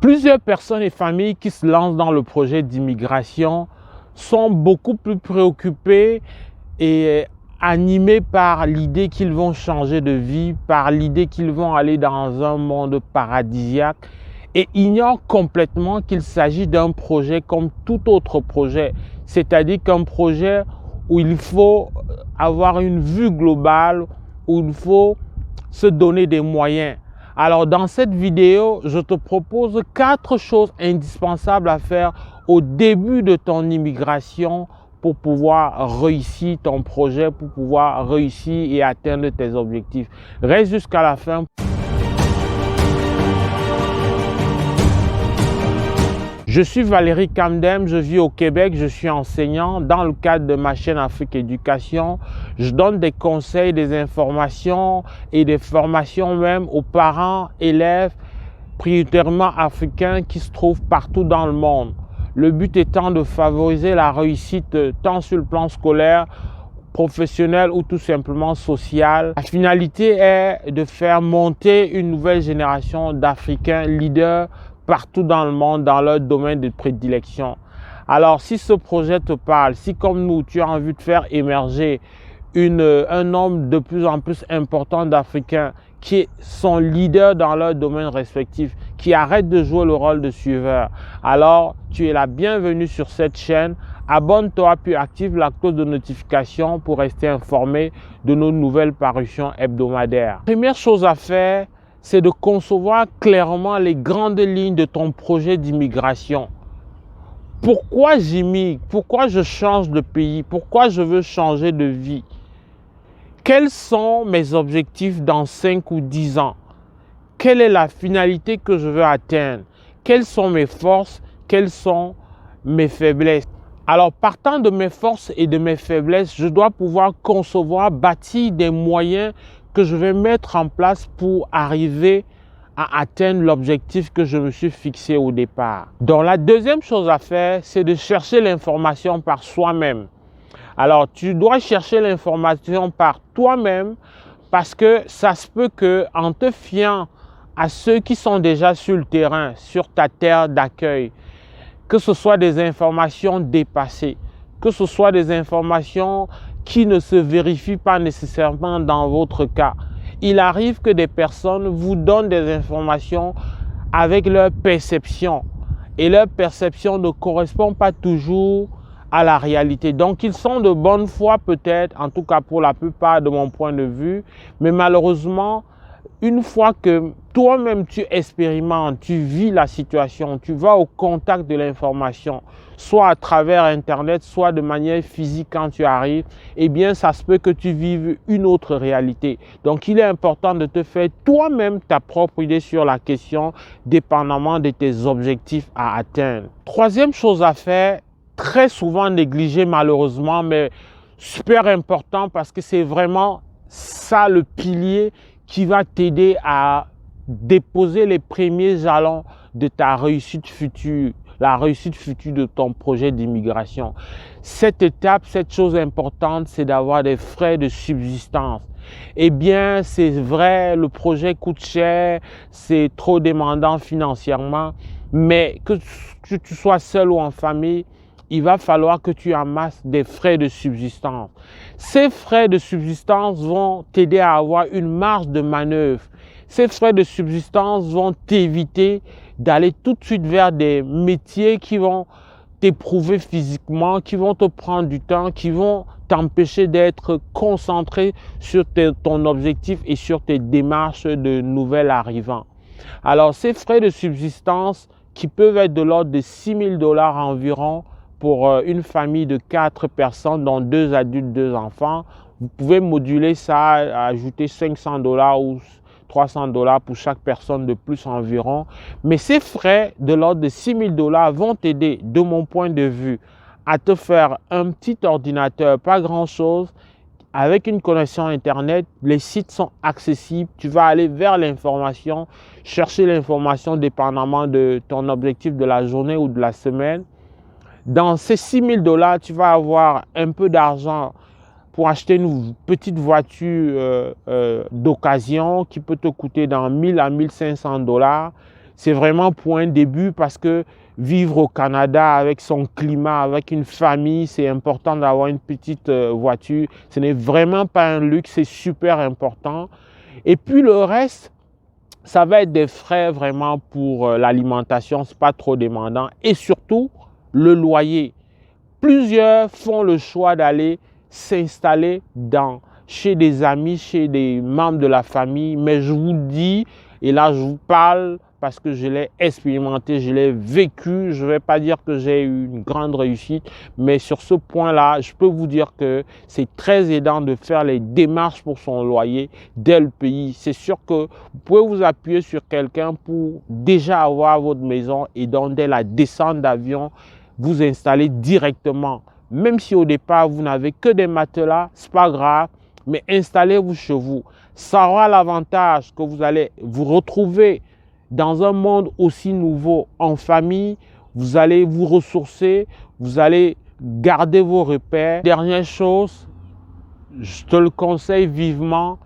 Plusieurs personnes et familles qui se lancent dans le projet d'immigration sont beaucoup plus préoccupées et animés par l'idée qu'ils vont changer de vie, par l'idée qu'ils vont aller dans un monde paradisiaque et ignorent complètement qu'il s'agit d'un projet comme tout autre projet, c'est-à-dire qu'un projet où il faut avoir une vue globale, où il faut se donner des moyens. Alors dans cette vidéo, je te propose 4 choses indispensables à faire au début de ton immigration pour pouvoir réussir ton projet, pour pouvoir réussir et atteindre tes objectifs. Reste jusqu'à la fin. Je suis Valérie Kamdem, je vis au Québec, je suis enseignant. Dans le cadre de ma chaîne Afrique Éducation, je donne des conseils, des informations et des formations même aux parents, élèves, prioritairement africains qui se trouvent partout dans le monde. Le but étant de favoriser la réussite tant sur le plan scolaire, professionnel ou tout simplement social. La finalité est de faire monter une nouvelle génération d'Africains leaders partout dans le monde, dans leur domaine de prédilection. Alors, si ce projet te parle, si comme nous, tu as envie de faire émerger un nombre de plus en plus important d'Africains qui sont leaders dans leur domaine respectif, qui arrêtent de jouer le rôle de suiveur, alors tu es la bienvenue sur cette chaîne. Abonne-toi puis active la cloche de notification pour rester informé de nos nouvelles parutions hebdomadaires. Première chose à faire, c'est de concevoir clairement les grandes lignes de ton projet d'immigration. Pourquoi j'immigre? Pourquoi je change de pays? Pourquoi je veux changer de vie? Quels sont mes objectifs dans 5 ou 10 ans? Quelle est la finalité que je veux atteindre? Quelles sont mes forces? Quelles sont mes faiblesses? Alors, partant de mes forces et de mes faiblesses, je dois pouvoir concevoir, bâtir des moyens que je vais mettre en place pour arriver à atteindre l'objectif que je me suis fixé au départ. Donc, la deuxième chose à faire, c'est de chercher l'information par soi-même. Alors, tu dois chercher l'information par toi-même parce que ça se peut qu'en te fiant à ceux qui sont déjà sur le terrain, sur ta terre d'accueil, que ce soit des informations dépassées, que ce soit des informations qui ne se vérifient pas nécessairement dans votre cas. Il arrive que des personnes vous donnent des informations avec leur perception et leur perception ne correspond pas toujours à la réalité. Donc, ils sont de bonne foi peut-être, en tout cas pour la plupart de mon point de vue, mais malheureusement, une fois que toi-même tu expérimentes, tu vis la situation, tu vas au contact de l'information, soit à travers Internet, soit de manière physique quand tu arrives, eh bien ça se peut que tu vives une autre réalité. Donc il est important de te faire toi-même ta propre idée sur la question, dépendamment de tes objectifs à atteindre. Troisième chose à faire, très souvent négligée malheureusement, mais super important parce que c'est vraiment ça le pilier qui va t'aider à déposer les premiers jalons de ta réussite future, la réussite future de ton projet d'immigration. Cette étape, cette chose importante, c'est d'avoir des frais de subsistance. Eh bien, c'est vrai, le projet coûte cher, c'est trop demandant financièrement, mais que tu sois seul ou en famille, il va falloir que tu amasses des frais de subsistance. Ces frais de subsistance vont t'aider à avoir une marge de manœuvre. Ces frais de subsistance vont t'éviter d'aller tout de suite vers des métiers qui vont t'éprouver physiquement, qui vont te prendre du temps, qui vont t'empêcher d'être concentré sur ton objectif et sur tes démarches de nouvel arrivant. Alors, ces frais de subsistance qui peuvent être de l'ordre de 6 000 $ environ, pour une famille de 4 personnes, dont 2 adultes, 2 enfants, vous pouvez moduler ça, ajouter 500 $ ou 300 $ pour chaque personne de plus environ. Mais ces frais de l'ordre de 6 000 $ vont t'aider, de mon point de vue, à te faire un petit ordinateur, pas grand-chose. Avec une connexion Internet, les sites sont accessibles. Tu vas aller vers l'information, chercher l'information dépendamment de ton objectif de la journée ou de la semaine. Dans ces 6 000 $, tu vas avoir un peu d'argent pour acheter une petite voiture d'occasion qui peut te coûter dans 1 000 à 1 500 $. c'est vraiment pour un début parce que vivre au Canada avec son climat, avec une famille, c'est important d'avoir une petite voiture. Ce n'est vraiment pas un luxe, c'est super important. Et puis le reste, ça va être des frais vraiment pour l'alimentation, ce n'est pas trop demandant. Et surtout, le loyer. Plusieurs font le choix d'aller s'installer chez des amis, chez des membres de la famille. Mais je vous dis, et là je vous parle parce que je l'ai expérimenté, je l'ai vécu. Je ne vais pas dire que j'ai eu une grande réussite, mais sur ce point-là, je peux vous dire que c'est très aidant de faire les démarches pour son loyer dès le pays. C'est sûr que vous pouvez vous appuyer sur quelqu'un pour déjà avoir votre maison et donc dès la descente d'avion, vous installer directement. Même si au départ, vous n'avez que des matelas, ce n'est pas grave, mais installez-vous chez vous. Ça aura l'avantage que vous allez vous retrouver dans un monde aussi nouveau en famille. Vous allez vous ressourcer, vous allez garder vos repères. Dernière chose, je te le conseille vivement,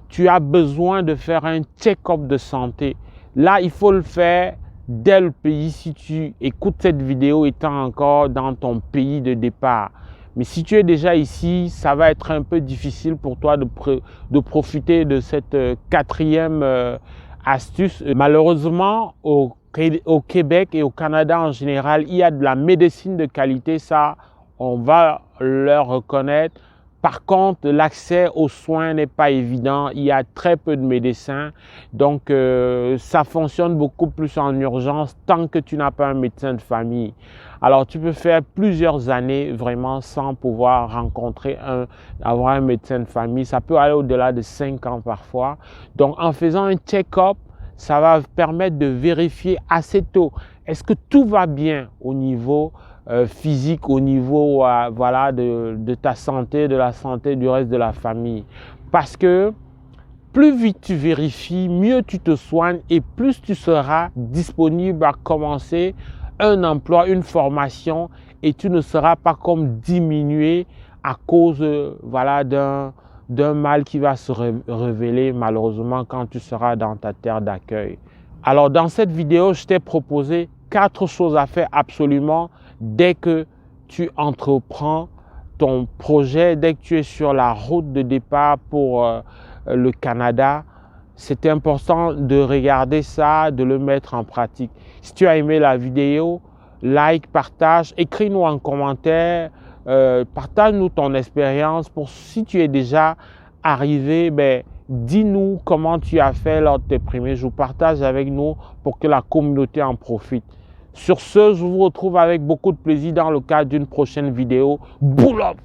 tu as besoin de faire un check-up de santé. Là, il faut le faire dès le pays si tu écoutes cette vidéo étant encore dans ton pays de départ. Mais si tu es déjà ici, ça va être un peu difficile pour toi de profiter de cette quatrième astuce. Malheureusement, au Québec et au Canada en général, il y a de la médecine de qualité, ça, on va leur reconnaître. Par contre, l'accès aux soins n'est pas évident. Il y a très peu de médecins. Donc, ça fonctionne beaucoup plus en urgence tant que tu n'as pas un médecin de famille. Alors, tu peux faire plusieurs années vraiment sans pouvoir avoir un médecin de famille. Ça peut aller au-delà de 5 ans parfois. Donc, en faisant un check-up, ça va permettre de vérifier assez tôt. Est-ce que tout va bien au niveau physique, au niveau voilà, de ta santé, de la santé du reste de la famille. Parce que plus vite tu vérifies, mieux tu te soignes et plus tu seras disponible à commencer un emploi, une formation et tu ne seras pas comme diminué à cause voilà, d'un mal qui va se révéler malheureusement quand tu seras dans ta terre d'accueil. Alors dans cette vidéo, je t'ai proposé 4 choses à faire absolument dès que tu entreprends ton projet, dès que tu es sur la route de départ pour le Canada. C'est important de regarder ça, de le mettre en pratique. Si tu as aimé la vidéo, like, partage, écris-nous en commentaire, partage-nous ton expérience. Si tu es déjà arrivé, dis-nous comment tu as fait lors de tes premiers jours. Partage avec nous pour que la communauté en profite. Sur ce, je vous retrouve avec beaucoup de plaisir dans le cadre d'une prochaine vidéo. Boule up!